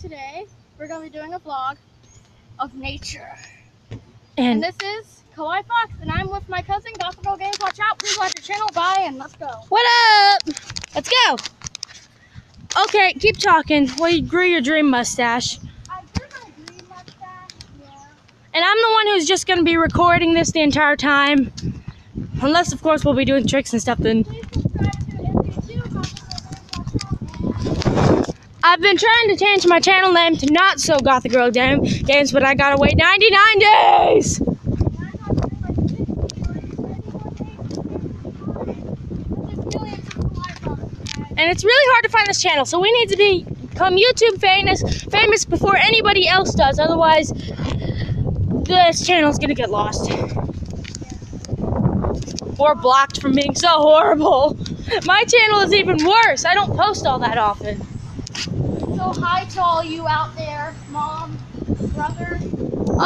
Today we're going to be doing a vlog of nature. And this is Kawaii Fox, and I'm with my cousin Gothicgirlgameswatchout. Please watch your channel. Bye, and let's go. what up? Let's go. Okay, keep talking. Well, you grew your dream mustache. I grew my dream mustache, yeah. And I'm the one who's just going to be recording this the entire time. Unless, of course, we'll be doing tricks and stuff then. Please subscribe to NC2 Gothicgirlgameswatchout. I've been trying to change my channel name to not so Gothicgirlgames, but I gotta wait 99 days! And it's really hard to find this channel, so we need to become YouTube famous before anybody else does. Otherwise, this channel's gonna get lost. Or blocked from being so horrible. My channel is even worse. I don't post all that often. So hi to all you out there, mom, brother.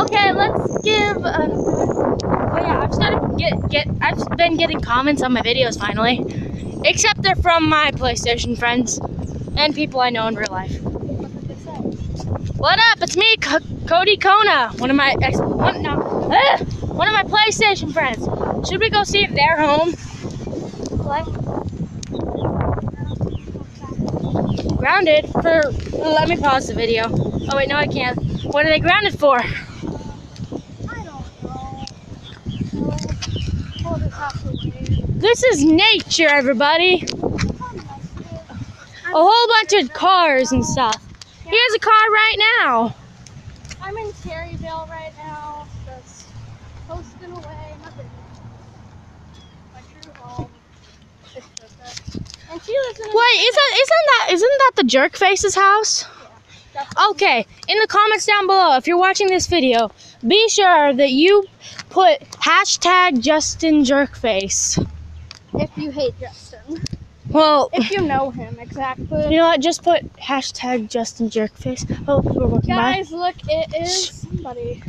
Okay, let's give. Oh yeah, I've been getting comments on my videos finally, except they're from my PlayStation friends and people I know in real life. What did they say? What up? It's me, Cody Kona, one of my PlayStation friends. Should we go see if they're home? Play. Grounded for. Let me pause the video. Oh wait, no, I can't. What are they grounded for? I don't know. We'll just have to wait. This is nature, everybody. A whole bunch of cars and stuff. Here's a car right now. I'm in Terryville right now, just posting away. Nothing. My true home. It's perfect. And she lives in. Wait, isn't that the Jerkface's house? Yeah, Okay, in the comments down below, if you're watching this video, be sure that you put hashtag Justin Jerkface. if you hate Justin. Well, If you know him, exactly. you know what? Just put hashtag Justin Jerkface. Oh, we're walking by. Guys, look, it is somebody.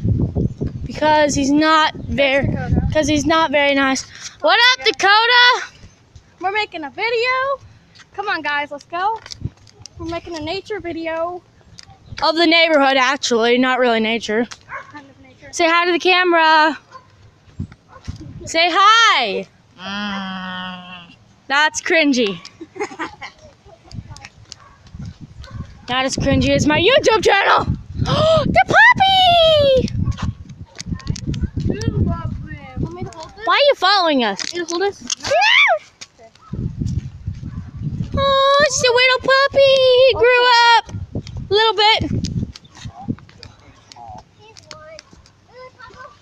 Because he's not very. Dakota. Because he's not very nice. What up, Dakota? We're making a video. Come on, guys, let's go. We're making a nature video. Of the neighborhood, actually, not really nature. Kind of nature. Say hi to the camera. Say hi. That's cringy. Not as cringy as my YouTube channel. The puppy! Want me to hold this? Why are you following us? You hold this? Oh, it's a little puppy. He grew up a little bit.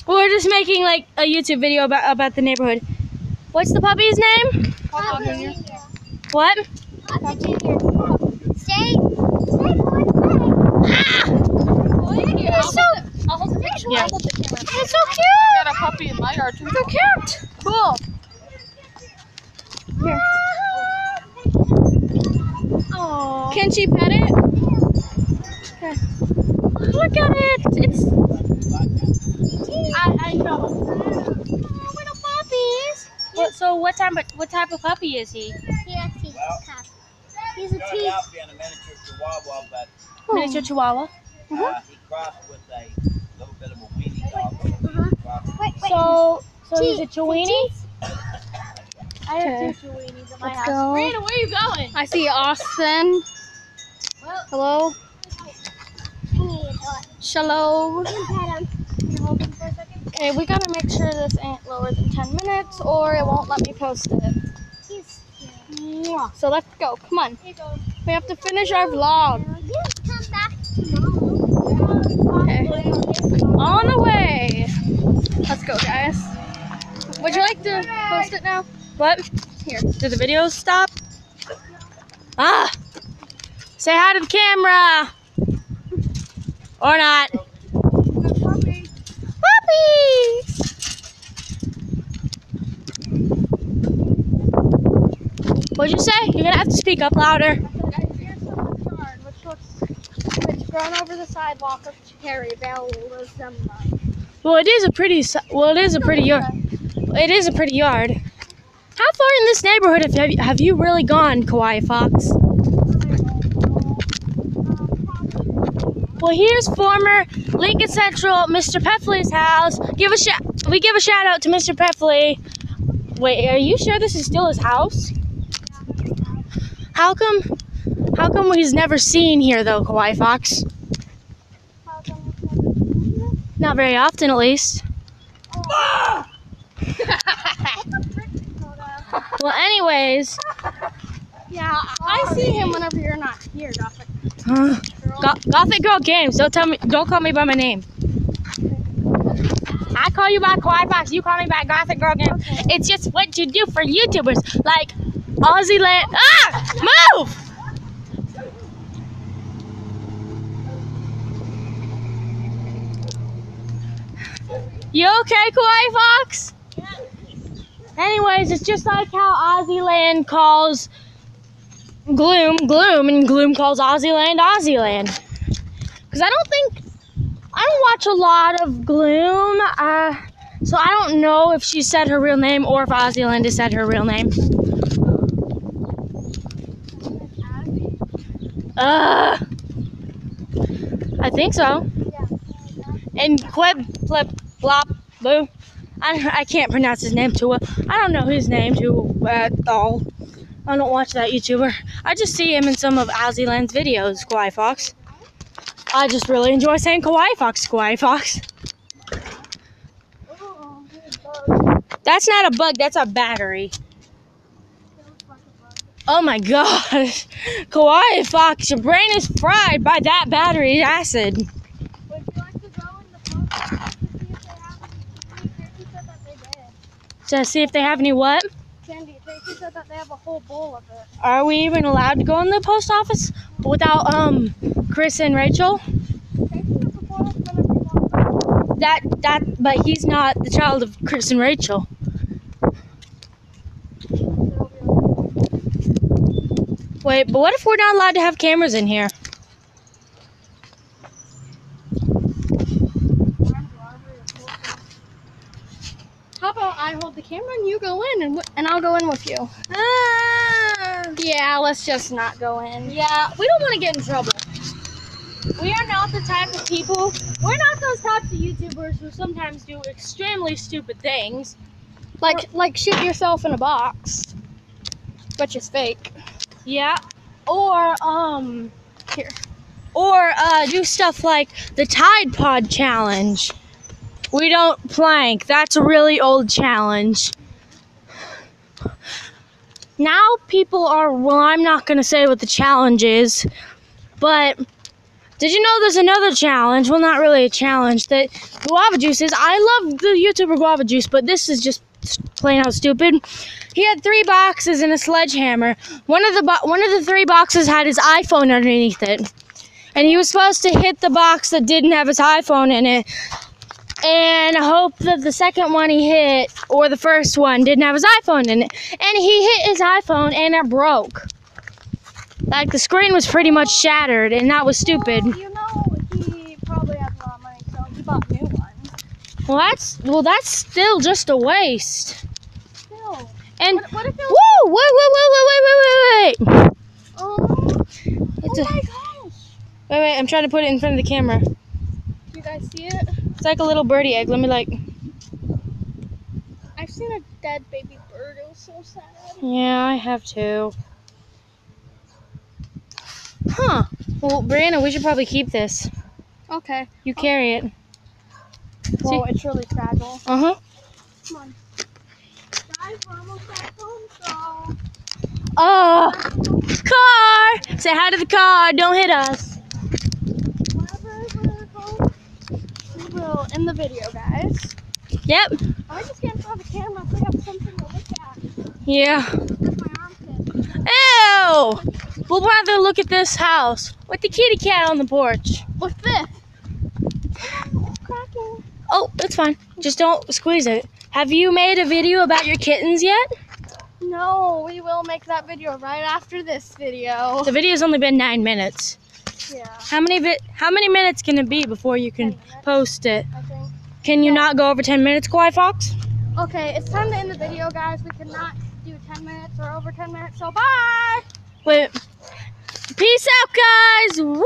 We're just making like a YouTube video about the neighborhood. What's the puppy's name? What? I'll hold the picture. Yeah. I'll hold the camera. It's so cute. I got a puppy in my yard too. So cute. Cool. Here. Aww. Can she pet it? Okay. Look at it. It's I know. little puppies. So what type of puppy is he? He's a teeth. Miniature Chihuahua. He crossed with a little bit of a weenie dog. So he's a Chiweenie? I have two Chiweenies in my Let's house. go. Brandon, where are you going? I see Austin. Hello. Shalom. Okay, we gotta make sure this ain't lower than 10 minutes or it won't let me post it. Mwah. So let's go. Come on. We have to finish our vlog. Okay. On the way. Let's go, guys. Would you like to post it now? What? Here. Did the video stop? Ah! Say hi to the camera! Or not. Puppy! What'd you say? You're gonna have to speak up louder. Here's someone's yard, which grown over the sidewalk of Terryville. Well, it is a pretty yard. It is a pretty yard. How far in this neighborhood have you really gone, Kawaii Fox? Well, here's former Lincoln Central Mr. Peffley's house. We give a shout out to Mr. Peffley. Wait, are you sure this is still his house? How come he's never seen here though, Kawaii Fox? How come it's never been here? Not very often, at least. What the frick is that? Well, anyways, Yeah, I see him whenever you're not here, Gothic. Gothic Girl Games. Don't call me by my name. I call you by Kawaii Fox. You call me by Gothic Girl Games. Okay. It's just what you do for YouTubers, like Aussie Land. Move! You okay, Kawaii Fox? Anyways, it's just like how Aussie Land calls Gloom, Gloom, and Gloom calls Aussie Land, Aussie Land. Because I don't watch a lot of Gloom, so I don't know if she said her real name or if Aussie Land has said her real name. I think so. And Pleb, Blop, Boo. I can't pronounce his name too well. I don't know his name too at all. I don't watch that YouTuber. I just see him in some of Aussie Land's videos, Kawaii Fox. I just really enjoy saying Kawaii Fox, Kawaii Fox. That's not a bug, that's a battery. Oh my gosh. Kawaii Fox, your brain is fried by that battery acid. Would you like to go in the post office to see if they have any candy? Tracy said that they did. To see if they have any what? Candy. Tracy said that they have a whole bowl of it. Are we even allowed to go in the post office without Chris and Rachel? Tracy was before us whenever you want. But he's not the child of Chris and Rachel. Wait, but what if we're not allowed to have cameras in here? How about I hold the camera and you go in and I'll go in with you? Yeah, let's just not go in. Yeah, we don't want to get in trouble. We are not the type of people, we're not those types of YouTubers who sometimes do extremely stupid things. Like shoot yourself in a box, which is fake. Yeah, or Here. or do stuff like the Tide Pod challenge. We don't plank. That's a really old challenge. Now people are, well, I'm not going to say what the challenge is, but did you know there's another challenge? Well, not really a challenge. That Guava Juice is. I love the YouTuber Guava Juice, but this is just plain out stupid. He had 3 boxes and a sledgehammer. One of the 3 boxes had his iPhone underneath it, and he was supposed to hit the box that didn't have his iPhone in it, and hope that the second one he hit, or the first one, didn't have his iPhone in it. And he hit his iPhone and it broke. Like, the screen was pretty much shattered, and that was stupid. Well, you know, he probably has a lot of money, so he bought new ones. Well, that's still just a waste. Still. And What if it woo! Wait! Oh It's my a, gosh. wait! I'm trying to put it in front of the camera. You guys see it? It's like a little birdie egg. Let me I've seen a dead baby bird. It was so sad. Yeah, I have too. Huh? Well, Brianna, we should probably keep this. Okay. You carry it. Whoa, it's really fragile. Uh huh. Come on. Guys, we're almost back home, so. Car! Say hi to the car. Don't hit us. Whenever we're home, we will end the video, guys. Yep. I just get in front of the camera so we have something to look at. Yeah. That's my armpit. Ew! We'll rather look at this house with the kitty cat on the porch. What's this? It's cracking. Oh, it's fine. Just don't squeeze it. Have you made a video about your kittens yet? No, we will make that video right after this video. The video's only been 9 minutes. Yeah, How many minutes can it be before you 10 can minutes. post it? I think. Can you not go over 10 minutes, Kawaii Fox? Okay, it's time to end the video, guys. We cannot do 10 minutes or over 10 minutes, so bye! Wait. Peace out, guys. Woo!